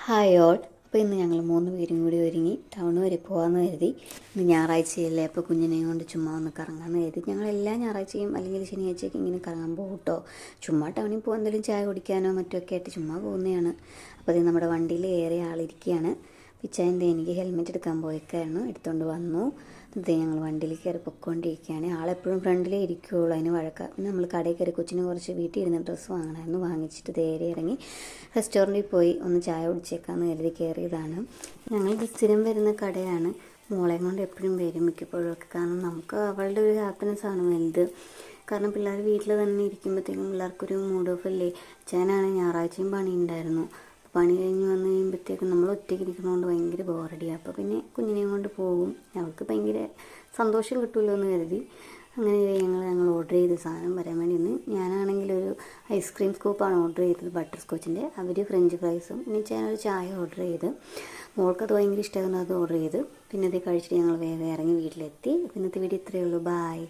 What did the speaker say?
Hi all. അപ്പോൾ ഇന്ന് ഞങ്ങൾ 3 പേരും കൂടി ഒരുങ്ങി ടൗൺ വരെ പോകാമെന്ന് കരുതി. ഇന്ന് ഞായറാഴ്ചയല്ലേ, അപ്പോൾ കുഞ്ഞിനെയും കൊണ്ട് ചുമ്മാ ഒന്ന് കറങ്ങാമെന്ന് കരുതി. ഞങ്ങൾ എല്ലാ ഞായറാഴ്ചയും അല്ലെങ്കിൽ ശനിയാഴ്ചയൊക്കെ ഇങ്ങനെ കറങ്ങാൻ പോകും കേട്ടോ. ചുമ്മാ ടൗണിൽ പോകും, എന്തെങ്കിലും ചായ കുടിക്കാനോ മറ്റൊക്കെ ആയിട്ട് ചുമ്മാ പോകുന്നതാണ്. അപ്പോൾ അത് നമ്മുടെ വണ്ടിയിൽ ഏറെ ആളിരിക്കുകയാണ്. പിച്ചായൻ്റെ എനിക്ക് ഹെൽമെറ്റ് എടുക്കാൻ പോയേക്കായിരുന്നു, എടുത്തുകൊണ്ട് വന്നു. ഇത് ഞങ്ങൾ വണ്ടിയിൽ കയറി പൊയ്ക്കൊണ്ടിരിക്കുകയാണ്. ആളെപ്പോഴും ഫ്രണ്ടിലേ ഇരിക്കുകയുള്ളൂ, അതിന് വഴക്കാം. പിന്നെ നമ്മൾ കടയിൽ കയറി കൊച്ചിന് കുറച്ച് വീട്ടിൽ ഇരുന്ന് ഡ്രസ്സ് വാങ്ങണമായിരുന്നു, വാങ്ങിച്ചിട്ട് നേരെ ഇറങ്ങി റെസ്റ്റോറൻറ്റിൽ പോയി ഒന്ന് ചായ കുടിച്ചേക്കാമെന്ന് കരുതി കയറിയതാണ്. ഞങ്ങൾ സ്ഥിരം വരുന്ന കടയാണ്. മോളെയും കൊണ്ട് എപ്പോഴും വരും മിക്കപ്പോഴും ഒക്കെ, കാരണം നമുക്ക് അവളുടെ ഒരു ഹാപ്പിനെസ്സാണ് വലുത്. കാരണം പിള്ളേർ വീട്ടിൽ തന്നെ ഇരിക്കുമ്പോഴത്തേക്കും പിള്ളേർക്കൊരു മൂഡ് ഓഫ് അല്ലേ. അച്ഛനാണ് ഞായറാഴ്ചയും പണി ഉണ്ടായിരുന്നു. പണി കഴിഞ്ഞ് വന്നു കഴിയുമ്പോഴത്തേക്കും നമ്മൾ ഒറ്റയ്ക്ക് ഇരിക്കുന്നതുകൊണ്ട് ഭയങ്കര ബോറടിയാണ്. അപ്പോൾ പിന്നെ കുഞ്ഞിനെയും കൊണ്ട് പോകും, ഞങ്ങൾക്ക് ഭയങ്കര സന്തോഷം കിട്ടുമല്ലോ എന്ന് കരുതി. അങ്ങനെ ഞങ്ങൾ ഓർഡർ ചെയ്ത് സാധനം വരാൻ വേണ്ടി നിന്ന്. ഞാനാണെങ്കിൽ ഒരു ഐസ്ക്രീം സ്കൂപ്പാണ് ഓർഡർ ചെയ്തത്, ബട്ടർ സ്കോച്ചിൻ്റെ. അവർ ഫ്രഞ്ച് ഫ്രൈസും. പിന്നെ ഞാനൊരു ചായ ഓർഡർ ചെയ്ത്, മോൾക്കത് ഭയങ്കര ഇഷ്ടമായിരുന്നു, അത് ഓർഡർ ചെയ്ത്. പിന്നെ അത് കഴിച്ചിട്ട് ഞങ്ങൾ വേഗം ഇറങ്ങി വീട്ടിലെത്തി. ഇന്നത്തെ വീഡിയോ ഇത്രയേ ഉള്ളൂ. ബായ്.